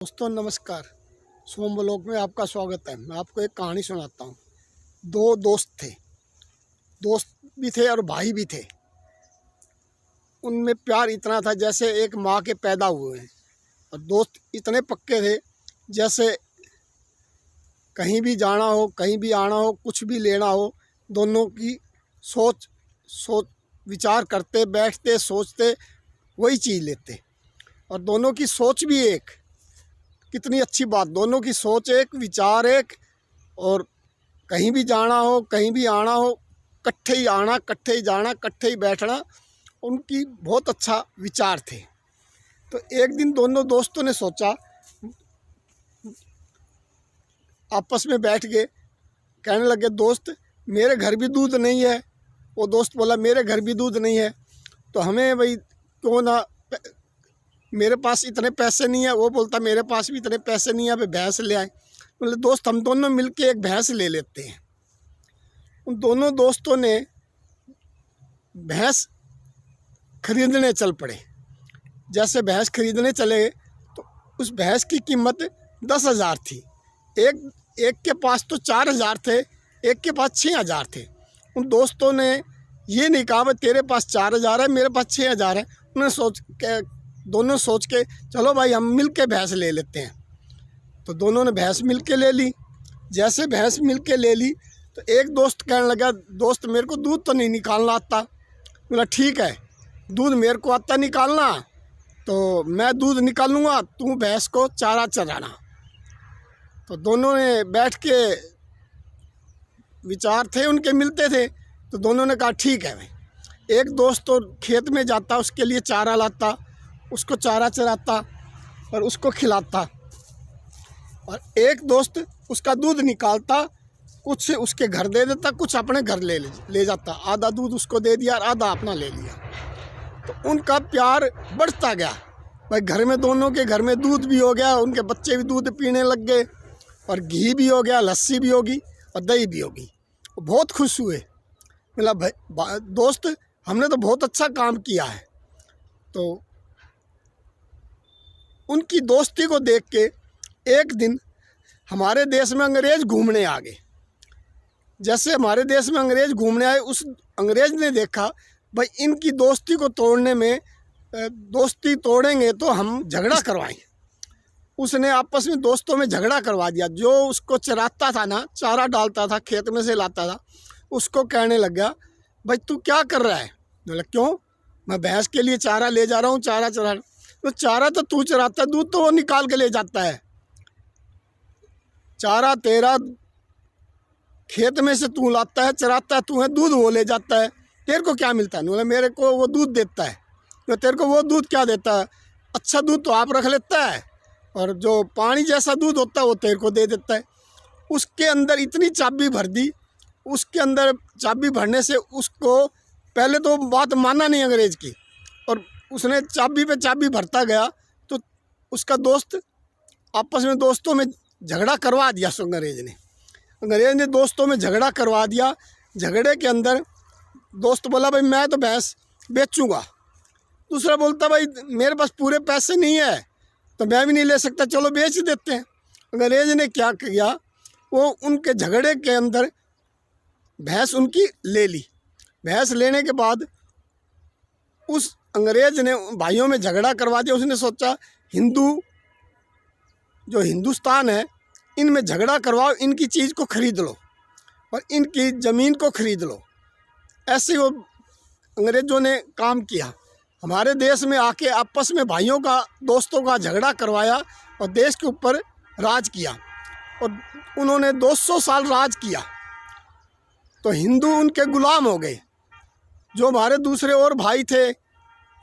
दोस्तों नमस्कार। सोम ब्लॉग में आपका स्वागत है। मैं आपको एक कहानी सुनाता हूँ। दो दोस्त थे, दोस्त भी थे और भाई भी थे। उनमें प्यार इतना था जैसे एक माँ के पैदा हुए हैं, और दोस्त इतने पक्के थे जैसे कहीं भी जाना हो, कहीं भी आना हो, कुछ भी लेना हो, दोनों की सोच सोच विचार करते, बैठते, सोचते, वही चीज़ लेते। और दोनों की सोच भी एक, कितनी अच्छी बात, दोनों की सोच एक, विचार एक, और कहीं भी जाना हो, कहीं भी आना हो, इकट्ठे ही आना, इकट्ठे ही जाना, इकट्ठे ही बैठना, उनकी बहुत अच्छा विचार थे। तो एक दिन दोनों दोस्तों ने सोचा, आपस में बैठ के कहने लगे, दोस्त मेरे घर भी दूध नहीं है। वो दोस्त बोला, मेरे घर भी दूध नहीं है, तो हमें भाई क्यों ना, मेरे पास इतने पैसे नहीं है। वो बोलता, मेरे पास भी इतने पैसे नहीं है, अभी भैंस ले आए। बोले, दोस्त हम दोनों मिलके एक भैंस ले लेते हैं। उन दोनों दोस्तों ने भैंस खरीदने चल पड़े। जैसे भैंस खरीदने चले तो उस भैंस की कीमत 10,000 थी। एक के पास तो 4,000 थे, एक के पास 6,000 थे। उन दोस्तों ने ये नहीं कहा, तेरे पास 4,000 है, मेरे पास 6,000 है। उन्होंने दोनों सोच के, चलो भाई हम मिल के भैंस ले लेते हैं। तो दोनों ने भैंस मिल के ले ली। जैसे भैंस मिल के ले ली तो एक दोस्त कहने लगा, दोस्त मेरे को दूध तो नहीं निकालना आता। बोला, ठीक है, दूध मेरे को आता निकालना, तो मैं दूध निकालूंगा, तू भैंस को चारा चराना। तो दोनों ने बैठ के, विचार थे उनके मिलते थे, तो दोनों ने कहा ठीक है भाई। एक दोस्त तो खेत में जाता, उसके लिए चारा लाता, उसको चारा चराता और उसको खिलाता, और एक दोस्त उसका दूध निकालता, कुछ उसके घर दे देता, कुछ अपने घर ले जाता। आधा दूध उसको दे दिया और आधा अपना ले लिया। तो उनका प्यार बढ़ता गया भाई। घर में, दोनों के घर में दूध भी हो गया, उनके बच्चे भी दूध पीने लग गए, और घी भी हो गया, लस्सी भी होगी और दही भी होगी। बहुत खुश हुए। बोला, भाई दोस्त हमने तो बहुत अच्छा काम किया है। तो उनकी दोस्ती को देख के एक दिन हमारे देश में अंग्रेज़ घूमने आ गए। जैसे हमारे देश में अंग्रेज़ घूमने आए, उस अंग्रेज़ ने देखा भाई इनकी दोस्ती को तोड़ने में, दोस्ती तोड़ेंगे तो हम झगड़ा करवाएंगे। उसने आपस में दोस्तों में झगड़ा करवा दिया। जो उसको चराता था ना, चारा डालता था, खेत में से लाता था, उसको कहने लग गया, भाई तू क्या कर रहा है? बोला, क्यों? मैं भैंस के लिए चारा ले जा रहा हूँ, चारा चरा। तो चारा तो तू चराता है, दूध तो वो निकाल के ले जाता है। चारा तेरा खेत में से तू लाता है, चराता है तू है, दूध वो ले जाता है, तेरे को क्या मिलता है? बोले, मेरे को वो दूध देता है। तो तेरे को वो दूध क्या देता है? अच्छा दूध तो आप रख लेता है, और जो पानी जैसा दूध होता है वो तेरे को दे देता है। उसके अंदर इतनी चाबी भर दी। उसके अंदर चाबी भरने से उसको पहले तो बात माना नहीं अंग्रेज़ की, और उसने चाबी पे चाबी भरता गया, तो उसका दोस्त आपस में, दोस्तों में झगड़ा करवा दिया। सो अंग्रेज़ ने दोस्तों में झगड़ा करवा दिया। झगड़े के अंदर दोस्त बोला, भाई मैं तो भैंस बेचूंगा। दूसरा बोलता, भाई मेरे पास पूरे पैसे नहीं है, तो मैं भी नहीं ले सकता, चलो बेच देते हैं। अंग्रेज़ ने क्या किया, वो उनके झगड़े के अंदर भैंस उनकी ले ली। भैंस लेने के बाद उस अंग्रेज़ ने भाइयों में झगड़ा करवा दिया। उसने सोचा, जो हिंदुस्तान है, इनमें झगड़ा करवाओ, इनकी चीज़ को खरीद लो और इनकी ज़मीन को खरीद लो। ऐसे वो अंग्रेज़ों ने काम किया। हमारे देश में आके आपस में भाइयों का, दोस्तों का झगड़ा करवाया और देश के ऊपर राज किया, और उन्होंने 200 साल राज किया। तो हिंदू उनके गुलाम हो गए। जो हमारे दूसरे और भाई थे,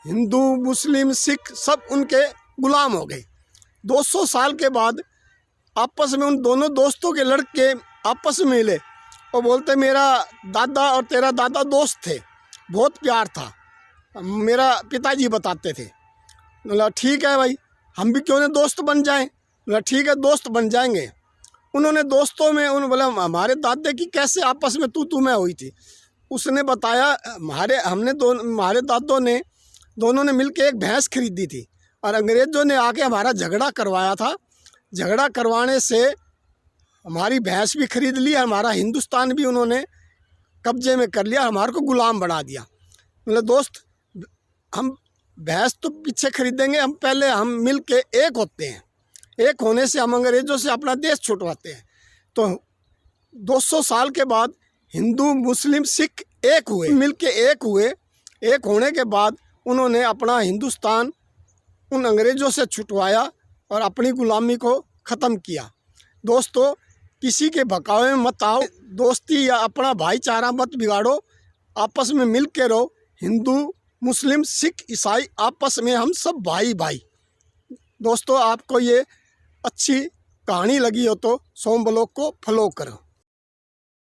हिंदू, मुस्लिम, सिख, सब उनके गुलाम हो गए। 200 साल के बाद आपस में उन दोनों दोस्तों के लड़के आपस में मिले और बोलते, मेरा दादा और तेरा दादा दोस्त थे, बहुत प्यार था, मेरा पिताजी बताते थे। बोला, ठीक है भाई, हम भी क्यों ना दोस्त बन जाएं? बोला, ठीक है, दोस्त बन जाएंगे। उन्होंने दोस्तों में, उन्होंने बोला, हमारे दादे की कैसे आपस में तू मैं हुई थी। उसने बताया, हमारे दादों ने, दोनों ने मिलके एक भैंस खरीदी थी, और अंग्रेज़ों ने आके हमारा झगड़ा करवाया था, झगड़ा करवाने से हमारी भैंस भी खरीद ली, हमारा हिंदुस्तान भी उन्होंने कब्जे में कर लिया, हमारे को गुलाम बना दिया। मतलब दोस्त, हम भैंस तो पीछे खरीदेंगे, हम पहले हम मिल के एक होते हैं। एक होने से हम अंग्रेज़ों से अपना देश छुटवाते हैं। तो 200 साल के बाद हिंदू मुस्लिम सिख एक हुए, मिल के एक हुए। एक होने के बाद उन्होंने अपना हिंदुस्तान उन अंग्रेज़ों से छुटवाया और अपनी गुलामी को ख़त्म किया। दोस्तों, किसी के बहकावे में मत आओ, दोस्ती या अपना भाईचारा मत बिगाड़ो, आपस में मिल के रहो। हिंदू मुस्लिम सिख ईसाई आपस में हम सब भाई भाई। दोस्तों, आपको ये अच्छी कहानी लगी हो तो सोम ब्लॉग को फॉलो करो।